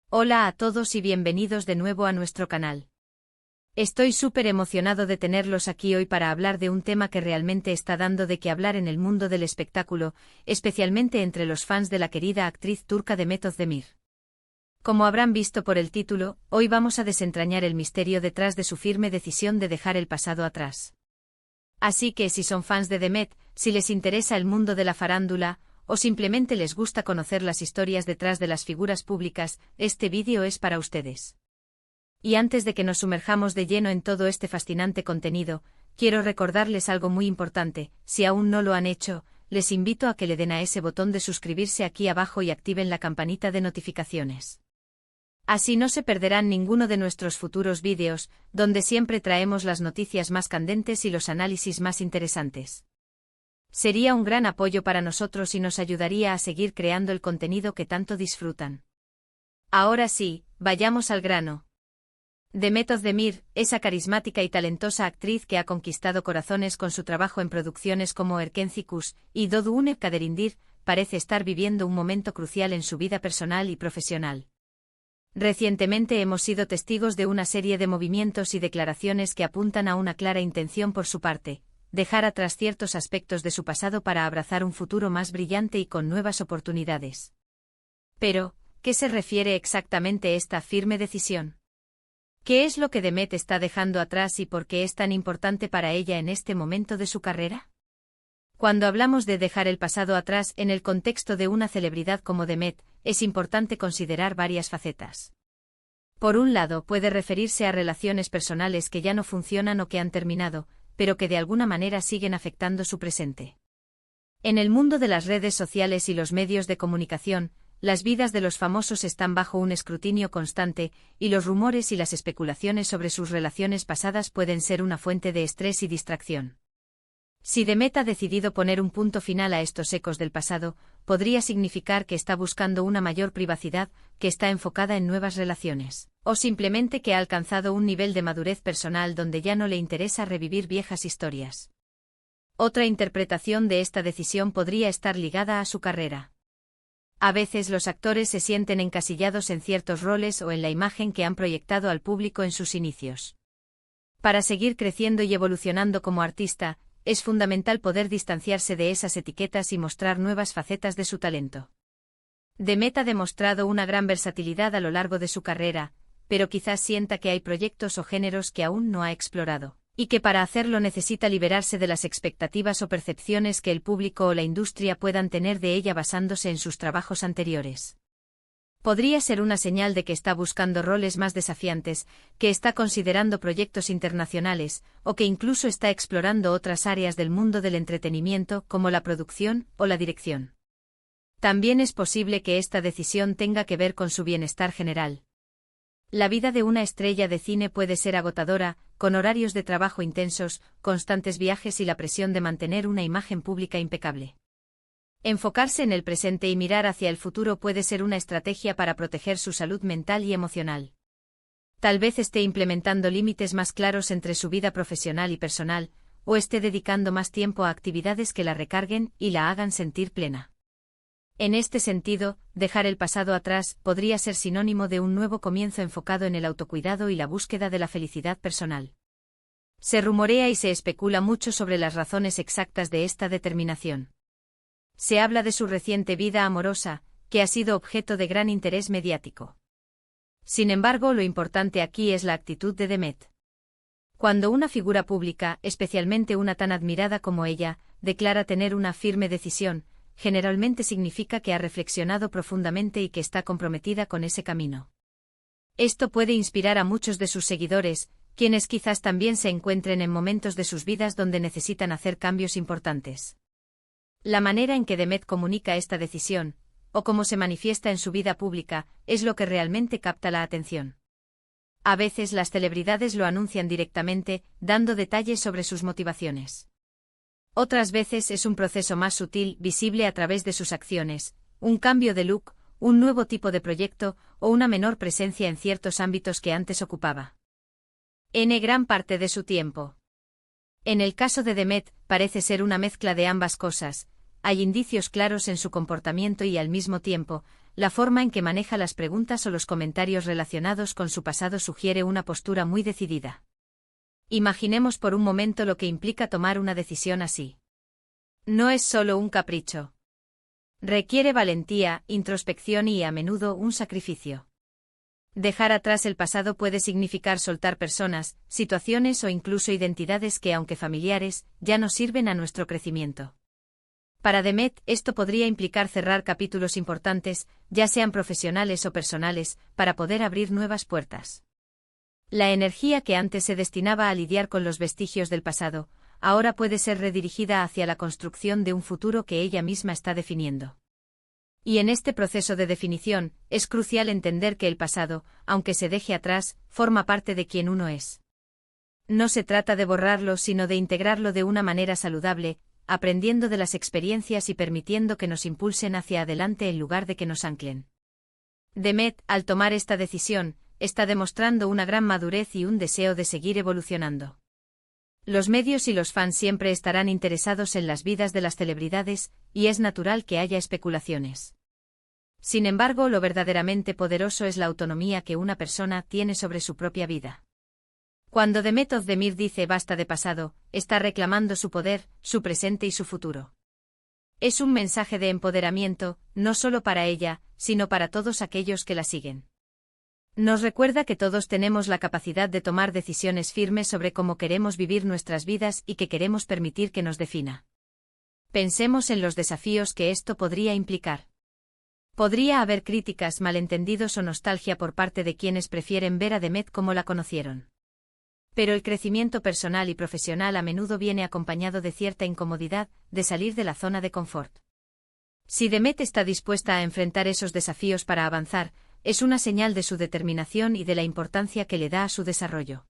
Hola a todos y bienvenidos de nuevo a nuestro canal. Estoy súper emocionado de tenerlos aquí hoy para hablar de un tema que realmente está dando de qué hablar en el mundo del espectáculo, especialmente entre los fans de la querida actriz turca Demet Özdemir. Como habrán visto por el título, hoy vamos a desentrañar el misterio detrás de su firme decisión de dejar el pasado atrás. Así que si son fans de Demet, si les interesa el mundo de la farándula, o simplemente les gusta conocer las historias detrás de las figuras públicas, este vídeo es para ustedes. Y antes de que nos sumerjamos de lleno en todo este fascinante contenido, quiero recordarles algo muy importante: si aún no lo han hecho, les invito a que le den a ese botón de suscribirse aquí abajo y activen la campanita de notificaciones. Así no se perderán ninguno de nuestros futuros vídeos, donde siempre traemos las noticias más candentes y los análisis más interesantes. Sería un gran apoyo para nosotros y nos ayudaría a seguir creando el contenido que tanto disfrutan. Ahora sí, vayamos al grano. Demet Özdemir, esa carismática y talentosa actriz que ha conquistado corazones con su trabajo en producciones como Erkenci Kuş y Doğduğun Kaderindir, parece estar viviendo un momento crucial en su vida personal y profesional. Recientemente hemos sido testigos de una serie de movimientos y declaraciones que apuntan a una clara intención por su parte: dejar atrás ciertos aspectos de su pasado para abrazar un futuro más brillante y con nuevas oportunidades. Pero, ¿qué se refiere exactamente esta firme decisión? ¿Qué es lo que Demet está dejando atrás y por qué es tan importante para ella en este momento de su carrera? Cuando hablamos de dejar el pasado atrás en el contexto de una celebridad como Demet, es importante considerar varias facetas. Por un lado, puede referirse a relaciones personales que ya no funcionan o que han terminado, pero que de alguna manera siguen afectando su presente. En el mundo de las redes sociales y los medios de comunicación, las vidas de los famosos están bajo un escrutinio constante, y los rumores y las especulaciones sobre sus relaciones pasadas pueden ser una fuente de estrés y distracción. Si Demet ha decidido poner un punto final a estos ecos del pasado, podría significar que está buscando una mayor privacidad, que está enfocada en nuevas relaciones, o simplemente que ha alcanzado un nivel de madurez personal donde ya no le interesa revivir viejas historias. Otra interpretación de esta decisión podría estar ligada a su carrera. A veces los actores se sienten encasillados en ciertos roles o en la imagen que han proyectado al público en sus inicios. Para seguir creciendo y evolucionando como artista, es fundamental poder distanciarse de esas etiquetas y mostrar nuevas facetas de su talento. Demet ha demostrado una gran versatilidad a lo largo de su carrera, pero quizás sienta que hay proyectos o géneros que aún no ha explorado, y que para hacerlo necesita liberarse de las expectativas o percepciones que el público o la industria puedan tener de ella basándose en sus trabajos anteriores. Podría ser una señal de que está buscando roles más desafiantes, que está considerando proyectos internacionales, o que incluso está explorando otras áreas del mundo del entretenimiento como la producción o la dirección. También es posible que esta decisión tenga que ver con su bienestar general. La vida de una estrella de cine puede ser agotadora, con horarios de trabajo intensos, constantes viajes y la presión de mantener una imagen pública impecable. Enfocarse en el presente y mirar hacia el futuro puede ser una estrategia para proteger su salud mental y emocional. Tal vez esté implementando límites más claros entre su vida profesional y personal, o esté dedicando más tiempo a actividades que la recarguen y la hagan sentir plena. En este sentido, dejar el pasado atrás podría ser sinónimo de un nuevo comienzo enfocado en el autocuidado y la búsqueda de la felicidad personal. Se rumorea y se especula mucho sobre las razones exactas de esta determinación. Se habla de su reciente vida amorosa, que ha sido objeto de gran interés mediático. Sin embargo, lo importante aquí es la actitud de Demet. Cuando una figura pública, especialmente una tan admirada como ella, declara tener una firme decisión, generalmente significa que ha reflexionado profundamente y que está comprometida con ese camino. Esto puede inspirar a muchos de sus seguidores, quienes quizás también se encuentren en momentos de sus vidas donde necesitan hacer cambios importantes. La manera en que Demet comunica esta decisión, o cómo se manifiesta en su vida pública, es lo que realmente capta la atención. A veces las celebridades lo anuncian directamente, dando detalles sobre sus motivaciones. Otras veces es un proceso más sutil, visible a través de sus acciones: un cambio de look, un nuevo tipo de proyecto, o una menor presencia en ciertos ámbitos que antes ocupaba. En gran parte de su tiempo. En el caso de Demet, parece ser una mezcla de ambas cosas. Hay indicios claros en su comportamiento y al mismo tiempo, la forma en que maneja las preguntas o los comentarios relacionados con su pasado sugiere una postura muy decidida. Imaginemos por un momento lo que implica tomar una decisión así. No es solo un capricho. Requiere valentía, introspección y, a menudo, un sacrificio. Dejar atrás el pasado puede significar soltar personas, situaciones o incluso identidades que, aunque familiares, ya no sirven a nuestro crecimiento. Para Demet, esto podría implicar cerrar capítulos importantes, ya sean profesionales o personales, para poder abrir nuevas puertas. La energía que antes se destinaba a lidiar con los vestigios del pasado, ahora puede ser redirigida hacia la construcción de un futuro que ella misma está definiendo. Y en este proceso de definición, es crucial entender que el pasado, aunque se deje atrás, forma parte de quien uno es. No se trata de borrarlo, sino de integrarlo de una manera saludable, aprendiendo de las experiencias y permitiendo que nos impulsen hacia adelante en lugar de que nos anclen. Demet, al tomar esta decisión, está demostrando una gran madurez y un deseo de seguir evolucionando. Los medios y los fans siempre estarán interesados en las vidas de las celebridades, y es natural que haya especulaciones. Sin embargo, lo verdaderamente poderoso es la autonomía que una persona tiene sobre su propia vida. Cuando Demet Özdemir dice basta de pasado, está reclamando su poder, su presente y su futuro. Es un mensaje de empoderamiento, no solo para ella, sino para todos aquellos que la siguen. Nos recuerda que todos tenemos la capacidad de tomar decisiones firmes sobre cómo queremos vivir nuestras vidas y que queremos permitir que nos defina. Pensemos en los desafíos que esto podría implicar. Podría haber críticas, malentendidos o nostalgia por parte de quienes prefieren ver a Demet como la conocieron. Pero el crecimiento personal y profesional a menudo viene acompañado de cierta incomodidad, de salir de la zona de confort. Si Demet está dispuesta a enfrentar esos desafíos para avanzar, es una señal de su determinación y de la importancia que le da a su desarrollo.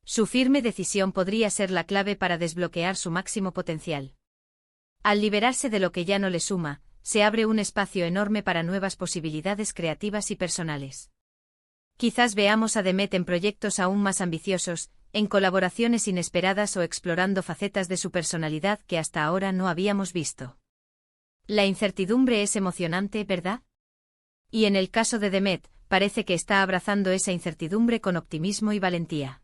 Su firme decisión podría ser la clave para desbloquear su máximo potencial. Al liberarse de lo que ya no le suma, se abre un espacio enorme para nuevas posibilidades creativas y personales. Quizás veamos a Demet en proyectos aún más ambiciosos, en colaboraciones inesperadas o explorando facetas de su personalidad que hasta ahora no habíamos visto. La incertidumbre es emocionante, ¿verdad? Y en el caso de Demet, parece que está abrazando esa incertidumbre con optimismo y valentía.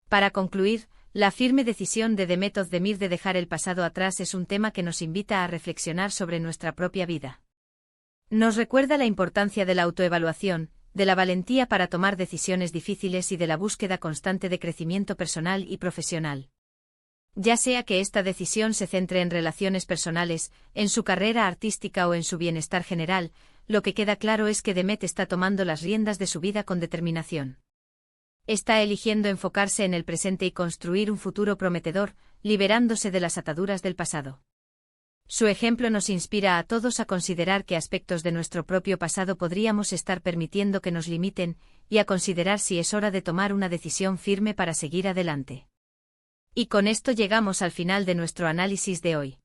Para concluir, la firme decisión de Demet Özdemir de dejar el pasado atrás es un tema que nos invita a reflexionar sobre nuestra propia vida. Nos recuerda la importancia de la autoevaluación, de la valentía para tomar decisiones difíciles y de la búsqueda constante de crecimiento personal y profesional. Ya sea que esta decisión se centre en relaciones personales, en su carrera artística o en su bienestar general, lo que queda claro es que Demet está tomando las riendas de su vida con determinación. Está eligiendo enfocarse en el presente y construir un futuro prometedor, liberándose de las ataduras del pasado. Su ejemplo nos inspira a todos a considerar qué aspectos de nuestro propio pasado podríamos estar permitiendo que nos limiten, y a considerar si es hora de tomar una decisión firme para seguir adelante. Y con esto llegamos al final de nuestro análisis de hoy.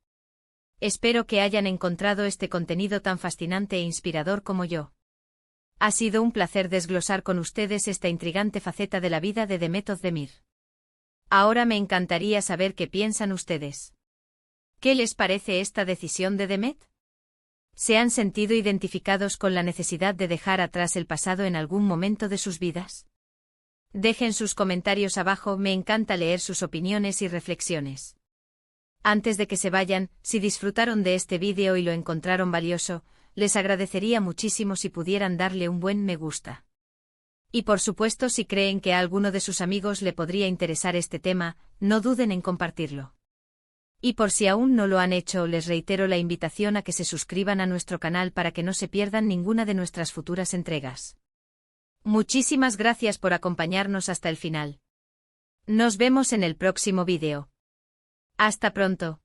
Espero que hayan encontrado este contenido tan fascinante e inspirador como yo. Ha sido un placer desglosar con ustedes esta intrigante faceta de la vida de Demet Özdemir. Ahora me encantaría saber qué piensan ustedes. ¿Qué les parece esta decisión de Demet? ¿Se han sentido identificados con la necesidad de dejar atrás el pasado en algún momento de sus vidas? Dejen sus comentarios abajo, me encanta leer sus opiniones y reflexiones. Antes de que se vayan, si disfrutaron de este vídeo y lo encontraron valioso, les agradecería muchísimo si pudieran darle un buen me gusta. Y por supuesto, si creen que a alguno de sus amigos le podría interesar este tema, no duden en compartirlo. Y por si aún no lo han hecho, les reitero la invitación a que se suscriban a nuestro canal para que no se pierdan ninguna de nuestras futuras entregas. Muchísimas gracias por acompañarnos hasta el final. Nos vemos en el próximo vídeo. Hasta pronto.